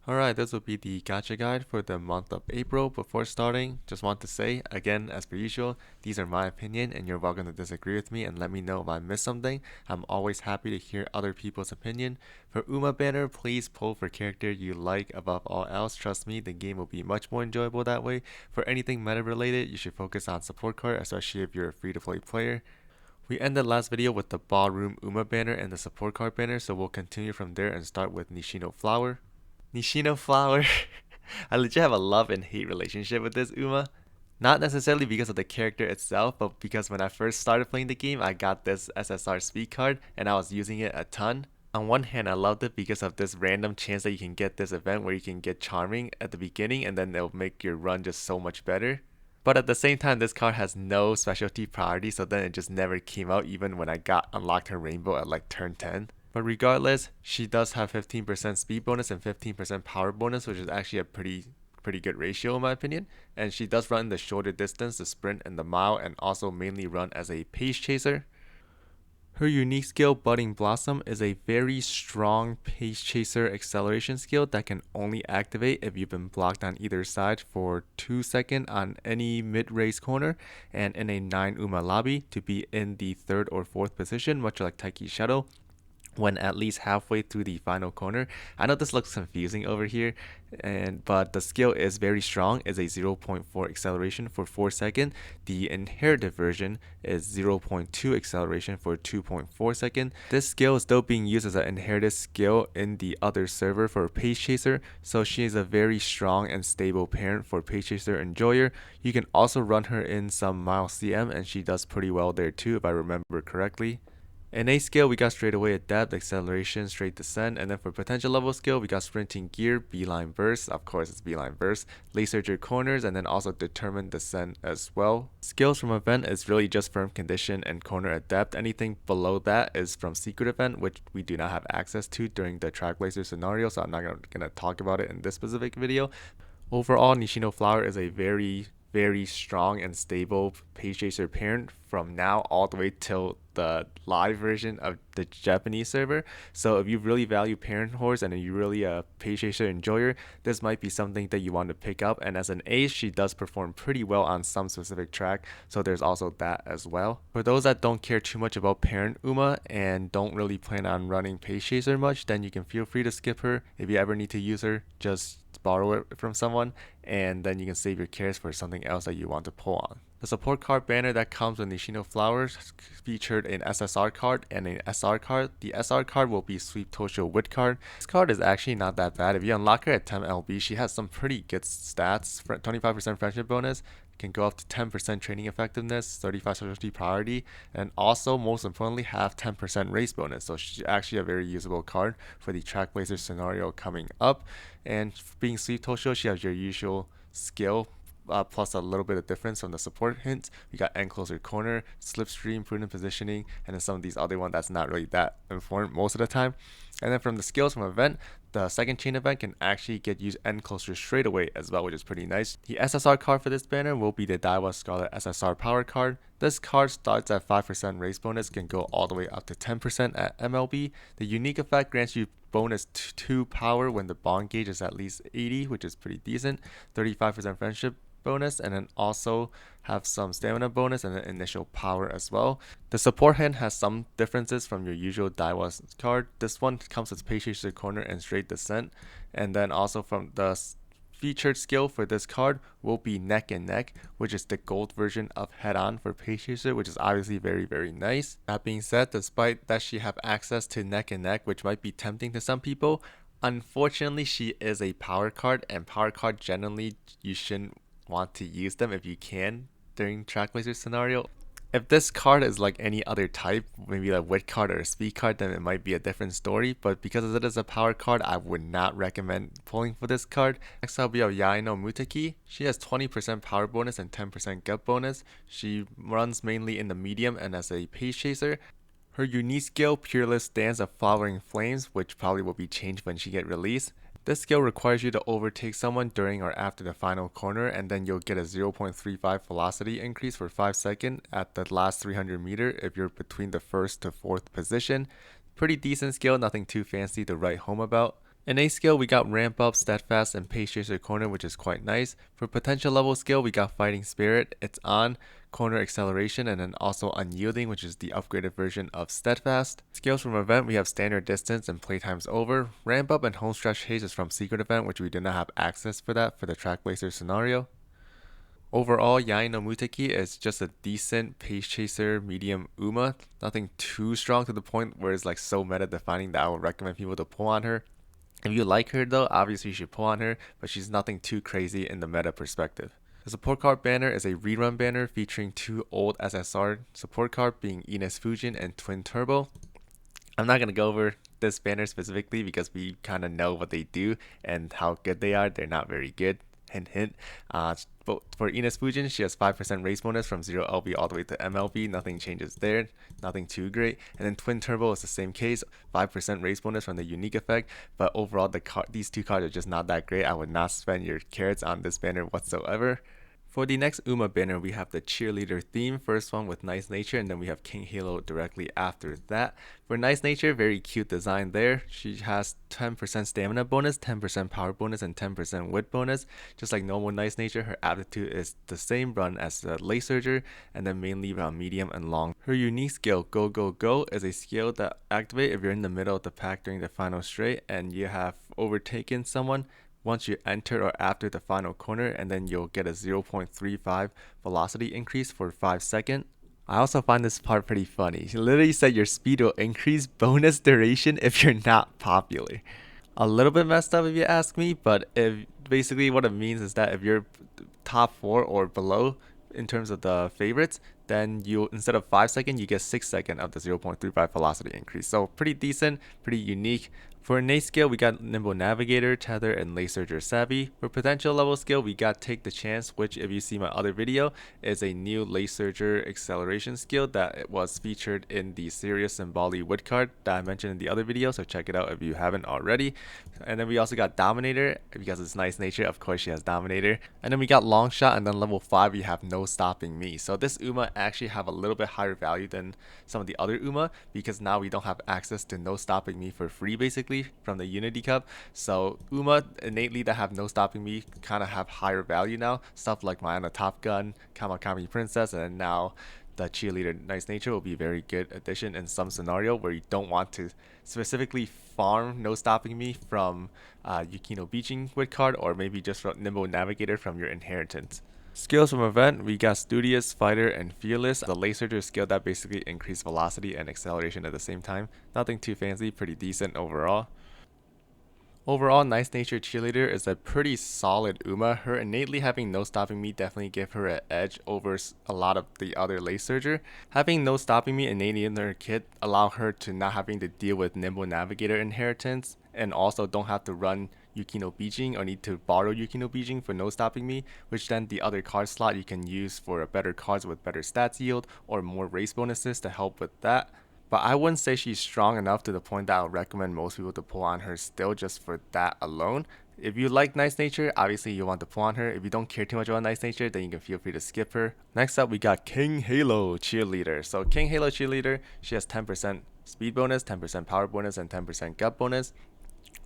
Alright, this will be the gacha guide for the month of April. Before starting, just want to say, again, as per usual, these are my opinion and you're welcome to disagree with me and let me know if I missed something. I'm always happy to hear other people's opinion. For Uma banner, please pull for character you like above all else. Trust me, the game will be much more enjoyable that way. For anything meta related, you should focus on support card, especially if you're a free-to-play player. We ended last video with the Ballroom Uma banner and the support card banner, so we'll continue from there and start with Nishino Flower. Nishino Flower. I legit have a love and hate relationship with this Uma. Not necessarily because of the character itself, but because when I first started playing the game, I got this SSR speed card and I was using it a ton. On one hand, I loved it because of this random chance that you can get this event where you can get Charming at the beginning and then it'll make your run just so much better. But at the same time, this card has no specialty priority, so then it just never came out even when I got unlocked her rainbow at like turn 10. But regardless, she does have 15% speed bonus and 15% power bonus, which is actually a pretty good ratio in my opinion. And she does run the shorter distance, the sprint and the mile, and also mainly run as a pace chaser. Her unique skill, Budding Blossom, is a very strong pace chaser acceleration skill that can only activate if you've been blocked on either side for 2 seconds on any mid-race corner and in a 9 Uma lobby to be in the 3rd or 4th position, much like Taiki's Shadow, when at least halfway through the final corner. I know this looks confusing over here, but the skill is very strong. It's a 0.4 acceleration for 4 seconds. The inherited version is 0.2 acceleration for 2.4 seconds. This skill is still being used as an inherited skill in the other server for Pace Chaser, so she is a very strong and stable parent for Pace Chaser Enjoyer. You can also run her in some Mile CM and she does pretty well there too if I remember correctly. In A skill, we got straight away Adapt, Acceleration, Straight Descent, and then for potential level skill, we got Sprinting Gear, Beeline Burst, of course it's Beeline Burst, Laser your corners, and then also Determined Descent as well. Skills from event is really just Firm Condition and Corner Adept. Anything below that is from Secret Event, which we do not have access to during the Trailblazer scenario, so I'm not gonna talk about it in this specific video. Overall, Nishino Flower is a very strong and stable Pace Chaser parent from now all the way till the live version of the Japanese server. So if you really value parent horse and you're really a Pace Chaser enjoyer, this might be something that you want to pick up. And as an ace, she does perform pretty well on some specific track, so there's also that as well. For those that don't care too much about parent Uma and don't really plan on running Pace Chaser much, then you can feel free to skip her. If you ever need to use her, just borrow it from someone and then you can save your cares for something else that you want to pull on. The support card banner that comes with Nishino Flowers featured an SSR card and an SR card. The SR card will be Sweep Tosho Wood card. This card is actually not that bad. If you unlock her at 10 LB, she has some pretty good stats. 25% friendship bonus, can go up to 10% training effectiveness, 35 specialty priority, and also most importantly have 10% race bonus. So she's actually a very usable card for the Trailblazer scenario coming up. And being Sweep Tosho, she has your usual skill plus a little bit of difference from the support hints. We got end closer corner, slipstream, prudent positioning, and then some of these other ones that's not really that important most of the time. And then from the skills from event, the second chain event can actually get used end closer straight away as well, which is pretty nice. The SSR card for this banner will be the Daiwa Scarlet SSR power card. This card starts at 5% race bonus, can go all the way up to 10% at MLB. The unique effect grants you bonus 2 power when the bond gauge is at least 80, which is pretty decent. 35% friendship bonus, and then also have some stamina bonus and an initial power as well. The support hand has some differences from your usual Daiwa card. This one comes with Pace Chaser Corner and Straight Descent, and then also from the featured skill for this card will be Neck and Neck, which is the gold version of Head On for Pace Chaser, which is obviously very nice. That being said, despite that she have access to Neck and Neck, which might be tempting to some people, unfortunately she is a power card, and power card generally you shouldn't want to use them if you can during Trailblazer scenario. If this card is like any other type, maybe a wit card or a speed card, then it might be a different story. But because it is a power card, I would not recommend pulling for this card. Next up we have Yaeno Muteki. She has 20% power bonus and 10% gut bonus. She runs mainly in the medium and as a pace chaser. Her unique skill, Peerless Dance of Flowering Flames, which probably will be changed when she get released. This skill requires you to overtake someone during or after the final corner, and then you'll get a 0.35 velocity increase for 5 seconds at the last 300 meter if you're between the 1st to 4th position. Pretty decent skill, nothing too fancy to write home about. In A skill, we got Ramp Up, Steadfast, and Pace Chaser Corner, which is quite nice. For potential level skill, we got Fighting Spirit, it's on, Corner Acceleration, and then also Unyielding, which is the upgraded version of Steadfast. Skills from event, we have Standard Distance and Playtime's Over. Ramp Up and Homestretch Haze is from Secret Event, which we did not have access for that for the Track Blazer scenario. Overall, Yaeno Muteki is just a decent pace chaser medium Uma. Nothing too strong to the point where it's like so meta defining that I would recommend people to pull on her. If you like her though, obviously you should pull on her, but she's nothing too crazy in the meta perspective. The support card banner is a rerun banner featuring two old SSR support cards being Ines Fujin and Twin Turbo. I'm not going to go over this banner specifically because we kind of know what they do and how good they are. They're not very good. Hint, hint. But for Ines Fujin, she has 5% race bonus from 0 LB all the way to MLB. Nothing changes there. Nothing too great. And then Twin Turbo is the same case. 5% race bonus from the unique effect. But overall, these two cards are just not that great. I would not spend your carrots on this banner whatsoever. For the next Uma banner, we have the Cheerleader theme. First one with Nice Nature, and then we have King Halo directly after that. For Nice Nature, very cute design there. She has 10% stamina bonus, 10% power bonus, and 10% wit bonus. Just like normal Nice Nature, her aptitude is the same run as the Lace Surger, and then mainly around medium and long. Her unique skill, Go Go Go, is a skill that activates if you're in the middle of the pack during the final straight and you have overtaken someone once you enter or after the final corner, and then you'll get a 0.35 velocity increase for 5 seconds. I also find this part pretty funny. She literally said your speed will increase bonus duration if you're not popular. A little bit messed up if you ask me, but if basically what it means is that if you're top 4 or below in terms of the favorites, then you, instead of 5 seconds, you get 6 seconds of the 0.35 velocity increase. So pretty decent, pretty unique. For innate skill, we got Nimble Navigator, Tether, and Lace Surger Savvy. For potential level skill, we got Take the Chance, which if you see my other video, is a new Lace Surger acceleration skill that was featured in the Sirius and Bali Wood card that I mentioned in the other video, so check it out if you haven't already. And then we also got Dominator, because it's Nice Nature, of course she has Dominator. And then we got Long Shot, and then level 5 we have No Stopping Me. So this Uma actually have a little bit higher value than some of the other Uma, because now we don't have access to No Stopping Me for free basically from the Unity Cup. So Uma innately that have No Stopping Me kind of have higher value now. Stuff like Mayana Top Gun, Kamakami Princess, and now the Cheerleader Nice Nature will be a very good addition in some scenario where you don't want to specifically farm No Stopping Me from Yukino Beaching Wood card, or maybe just from Nimble Navigator from your inheritance. Skills from event, we got Studious, Fighter, and Fearless. The Lace Surger skill that basically increased velocity and acceleration at the same time. Nothing too fancy, pretty decent overall. Overall, Nice Nature Cheerleader is a pretty solid Uma. Her innately having No Stopping Me definitely give her an edge over a lot of the other Lace Surger. Having No Stopping Me innately in her kit allow her to not having to deal with Nimble Navigator inheritance, and also don't have to run Yukino Beijing or need to borrow Yukino Beijing for No Stopping Me, which then the other card slot you can use for better cards with better stats yield or more race bonuses to help with that. But I wouldn't say she's strong enough to the point that I would recommend most people to pull on her still just for that alone. If you like Nice Nature, obviously you want to pull on her. If you don't care too much about Nice Nature, then you can feel free to skip her. Next up, we got King Halo Cheerleader. So King Halo Cheerleader, she has 10% speed bonus, 10% power bonus, and 10% gut bonus.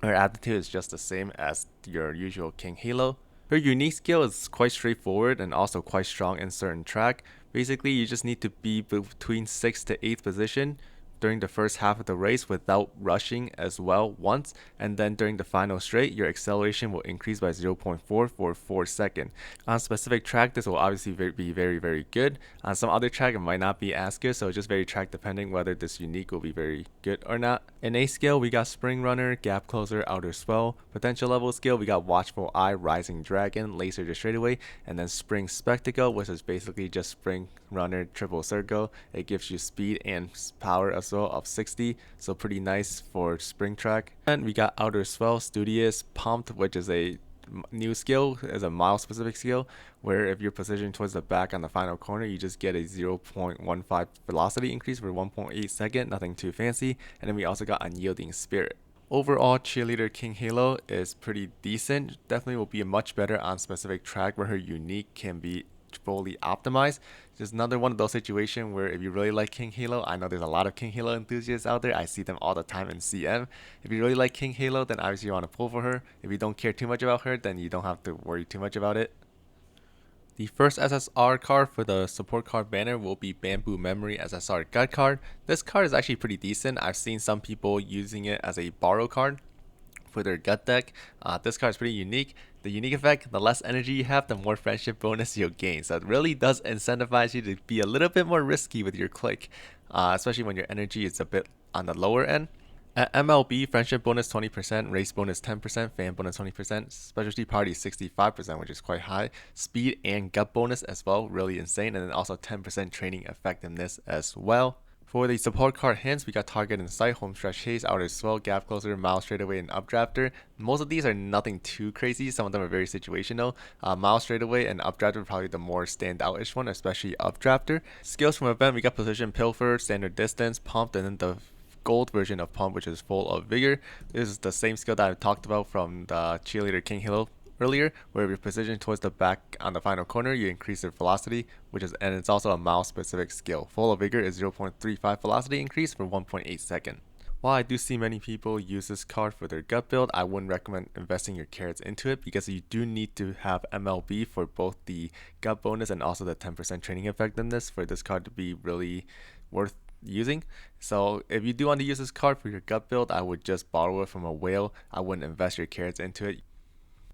Her aptitude is just the same as your usual King Halo. Her unique skill is quite straightforward and also quite strong in certain track. Basically, you just need to be between 6th to 8th position during the first half of the race without rushing as well once, and then during the final straight, your acceleration will increase by 0.4 for 4 seconds. On a specific track, this will obviously be very good. On some other track, it might not be as good, so it's just very track depending whether this unique will be very good or not. In A skill, we got Spring Runner, Gap Closer, Outer Swell. Potential level skill, we got Watchful Eye, Rising Dragon, Laser just straightaway, and then Spring Spectacle, which is basically just Spring Runner triple circle. It gives you speed and power as well of 60, so pretty nice for spring track. And we got Outer Swell, Studious, Pumped, which is a new skill, is a mile specific skill where if you're positioned towards the back on the final corner, you just get a 0.15 velocity increase for 1.8 seconds, nothing too fancy. And then we also got Unyielding Spirit. Overall, Cheerleader King Halo is pretty decent. Definitely will be much better on specific track where her unique can be fully optimized. Just another one of those situations where if you really like King Halo, I know there's a lot of King Halo enthusiasts out there. I see them all the time in CM. If you really like King Halo, then obviously you want to pull for her. If you don't care too much about her, then you don't have to worry too much about it. The first SSR card for the support card banner will be Bamboo Memory SSR Gut card. This card is actually pretty decent. I've seen some people using it as a borrow card for their gut deck. This card is pretty unique. The unique effect, the less energy you have, the more friendship bonus you'll gain. So it really does incentivize you to be a little bit more risky with your click, especially when your energy is a bit on the lower end. At MLB, friendship bonus 20%, race bonus 10%, fan bonus 20%, specialty party 65%, which is quite high. Speed and gut bonus as well, really insane. And then also 10% training effectiveness as well. For the support card hints, we got Target and Sight, Home Stretch Chase, Outer Swell, Gap Closer, Miles Straightaway, and Updrafter. Most of these are nothing too crazy. Some of them are very situational. Miles Straightaway and Updrafter are probably the more standout-ish one, especially Updrafter. Skills from event, we got Position Pilfer, Standard Distance, Pumped, and then the gold version of Pump, which is full of vigor. This is the same skill that I talked about from the Cheerleader King Halo earlier, where if you're positioned towards the back on the final corner, you increase their velocity, and it's also a mouse specific skill. Full of vigor is 0.35 velocity increase for 1.8 seconds. While I do see many people use this card for their gut build, I wouldn't recommend investing your carrots into it because you do need to have MLB for both the gut bonus and also the 10% training effectiveness for this card to be really worth using. So if you do want to use this card for your gut build, I would just borrow it from a whale. I wouldn't invest your carrots into it.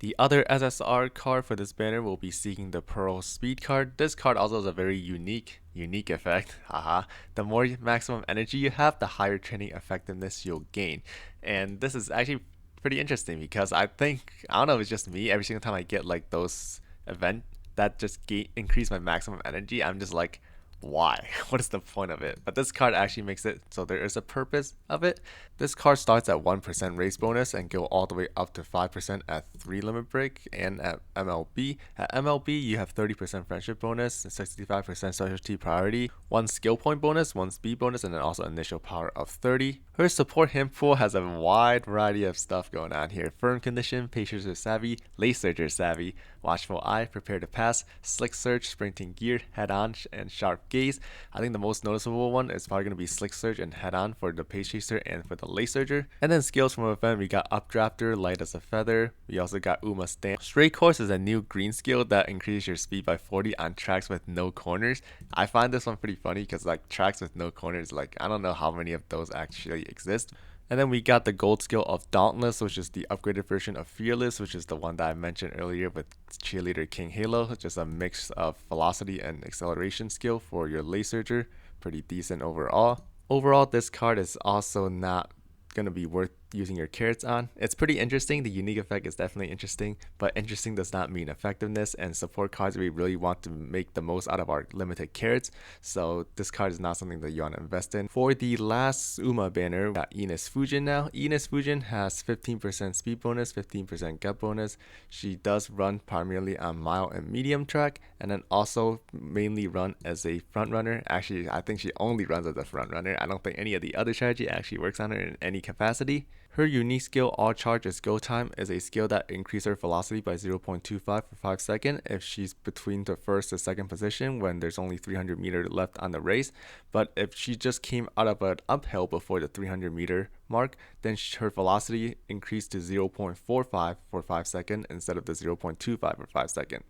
The other SSR card for this banner will be Seeking the Pearl Speed card. This card also has a very unique effect. Haha. The more maximum energy you have, the higher training effectiveness you'll gain. And this is actually pretty interesting because I don't know if it's just me, every single time I get like those event that just increase my maximum energy, I'm just like, why? What is the point of it? But this card actually makes it so there is a purpose of it. This card starts at 1% race bonus and go all the way up to 5% at 3 limit break and at MLB. At MLB, you have 30% friendship bonus, 65% specialty priority, 1 skill point bonus, 1 speed bonus, and then also initial power of 30. Her support hint pool has a wide variety of stuff going on here. Firm Condition, Patience Savvy, Lace Surger Savvy, Watchful Eye, Prepare to Pass, Slick Surge, Sprinting Gear, Head On, and Sharp Gaze. I think the most noticeable one is probably going to be Slick Surge and Head On for the Pace Chaser and for the Lace Surger. And then skills from event, we got Updrafter, Light as a Feather. We also got Umamusume. Straight Course is a new green skill that increases your speed by 40 on tracks with no corners. I find this one pretty funny because like tracks with no corners, like I don't know how many of those actually exist. And then we got the gold skill of Dauntless, which is the upgraded version of Fearless, which is the one that I mentioned earlier with Cheerleader King Halo. Just a mix of velocity and acceleration skill for your Lace Surger. Pretty decent overall. Overall, this card is also not going to be worth using your carrots on. It's pretty interesting. The unique effect is definitely interesting, but interesting does not mean effectiveness, and support cards we really want to make the most out of our limited carrots, so this card is not something that you want to invest in. For the last Uma banner, we got Ines Fujin now. Ines Fujin has 15% speed bonus, 15% gut bonus. She does run primarily on mile and medium track, and then also mainly run as a front runner. Actually, I think she only runs as a front runner. I don't think any of the other strategy actually works on her in any capacity. Her unique skill, All Charge is Go Time, is a skill that increases her velocity by 0.25 for 5 seconds if she's between the first and second position when there's only 300 meters left on the race. But if she just came out of an uphill before the 300 meter mark, then her velocity increased to 0.45 for 5 seconds instead of the 0.25 for 5 seconds.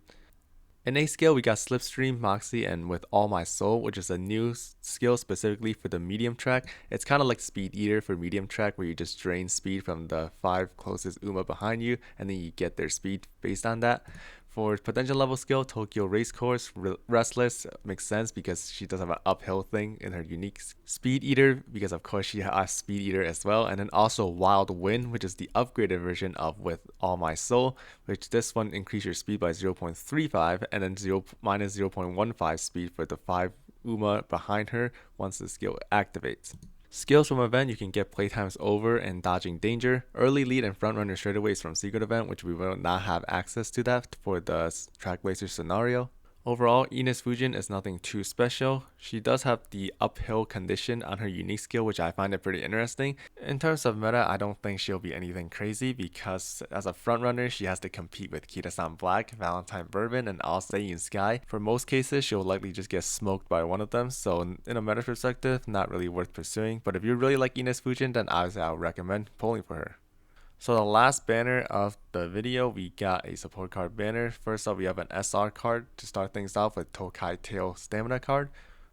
In A skill, we got Slipstream, Moxie, and With All My Soul, which is a new skill specifically for the medium track. It's kind of like Speed Eater for medium track, where you just drain speed from the 5 closest Uma behind you, and then you get their speed based on that. For potential level skill, Tokyo Racecourse, Restless makes sense because she does have an uphill thing in her unique. Speed Eater, because of course she has Speed Eater as well. And then also Wild Wind, which is the upgraded version of With All My Soul, which this one increases your speed by 0.35 and then minus 0.15 speed for the 5 Uma behind her once the skill activates. Skills from event, you can get playtimes over and dodging danger. Early lead and front runner straightaways from secret event, which we will not have access to that for the track racer scenario. Overall, Ines Fujin is nothing too special. She does have the uphill condition on her unique skill, which I find it pretty interesting. In terms of meta, I don't think she'll be anything crazy because as a frontrunner, she has to compete with Kira-san Black, Valentine Bourbon, and also Seiyun Sky. For most cases, she'll likely just get smoked by one of them, so in a meta perspective, not really worth pursuing. But if you really like Ines Fujin, then obviously I would recommend pulling for her. So the last banner of the video, we got a support card banner. First up, we have an SR card to start things off with Tokai Tail stamina card.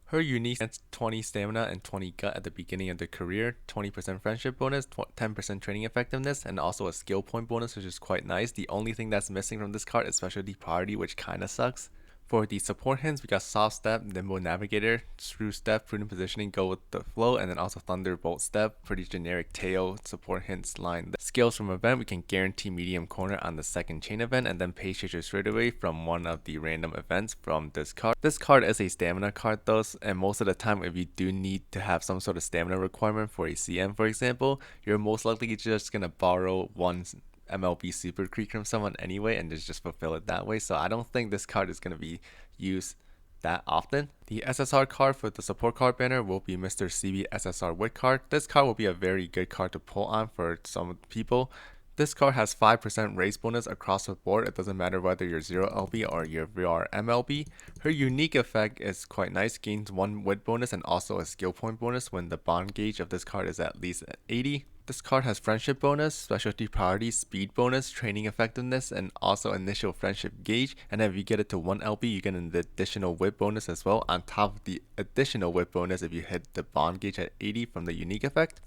Her unique is 20 stamina and 20 gut at the beginning of the career, 20% friendship bonus, 10% training effectiveness, and also a skill point bonus, which is quite nice. The only thing that's missing from this card is specialty priority, which kinda sucks. For the support hints, we got Soft Step, Nimble Navigator, Screw Step, Prudent Positioning, Go with the Flow, and then also Thunderbolt Step, pretty generic tail support hints line. The skills from event, we can guarantee medium corner on the second chain event, and then page chaser straight away from one of the random events from this card. This card is a stamina card though, and most of the time if you do need to have some sort of stamina requirement for a CM for example, you're most likely just gonna borrow one MLB Super Creek from someone anyway and just fulfill it that way, so I don't think this card is going to be used that often. The SSR card for the support card banner will be Mr.CB SSR Wit card. This card will be a very good card to pull on for some people. This card has 5% race bonus across the board. It doesn't matter whether you're 0LB or you're VR MLB. Her unique effect is quite nice, gains 1 wit bonus and also a skill point bonus when the bond gauge of this card is at least at 80. This card has friendship bonus, specialty priority, speed bonus, training effectiveness, and also initial friendship gauge. And then if you get it to 1LB, you get an additional whip bonus as well on top of the additional whip bonus if you hit the bond gauge at 80 from the unique effect.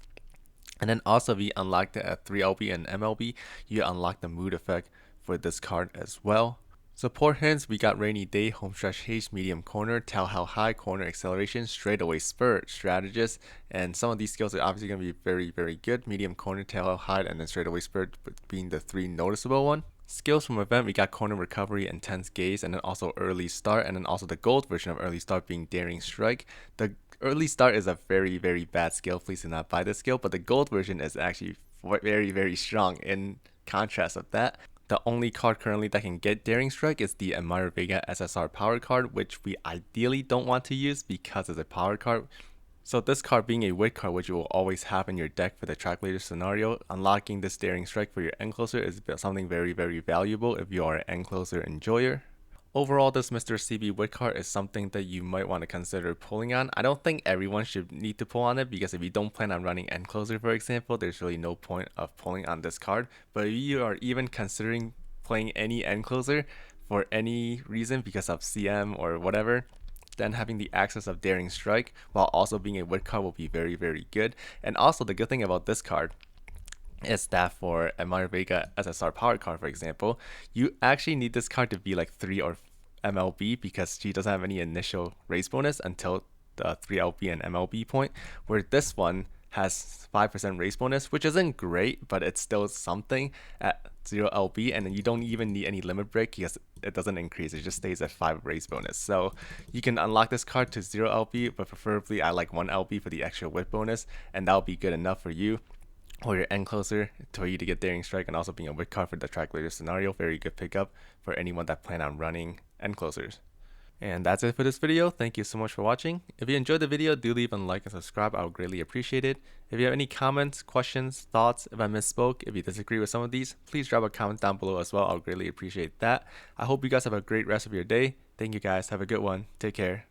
And then also if you unlock it at 3LB and MLB, you unlock the mood effect for this card as well. Support hints, we got Rainy Day, Home Stretch Haste, Medium Corner, Tell How High, Corner Acceleration, Straightaway Spurt, Strategist, and some of these skills are obviously going to be very, very good. Medium Corner, Tell How High, and then Straightaway Spurt being the 3 noticeable one. Skills from event, we got Corner Recovery, Intense Gaze, and then also Early Start, and then also the gold version of Early Start being Daring Strike. The Early Start is a very, very bad skill, please do not buy this skill, but the gold version is actually very, very strong in contrast of that. The only card currently that can get Daring Strike is the Admire Vega SSR Power card, which we ideally don't want to use because it's a power card. So this card being a wit card, which you will always have in your deck for the track leader scenario, unlocking this Daring Strike for your end closer is something very, very valuable if you are an end closer enjoyer. Overall, this Mr.CB wit card is something that you might want to consider pulling on. I don't think everyone should need to pull on it because if you don't plan on running end closer for example, there's really no point of pulling on this card. But if you are even considering playing any end closer for any reason because of CM or whatever, then having the access of Daring Strike while also being a wit card will be very, very good. And also the good thing about this card is that for Admire Vega SSR Power card for example, you actually need this card to be like 3 or MLB because she doesn't have any initial race bonus until the 3LB and MLB point, where this one has 5% race bonus, which isn't great, but it's still something at 0LB, and then you don't even need any limit break because it doesn't increase, it just stays at 5 race bonus. So you can unlock this card to 0LB, but preferably I like 1LB for the extra whip bonus, and that'll be good enough for you or your end closer for you to get Daring Strike, and also being a wit card for the track leader scenario. Very good pickup for anyone that plan on running end closers. And that's it for this video. Thank you so much for watching. If you enjoyed the video, do leave a like and subscribe. I would greatly appreciate it. If you have any comments, questions, thoughts, if I misspoke, if you disagree with some of these, please drop a comment down below as well. I would greatly appreciate that. I hope you guys have a great rest of your day. Thank you guys. Have a good one. Take care.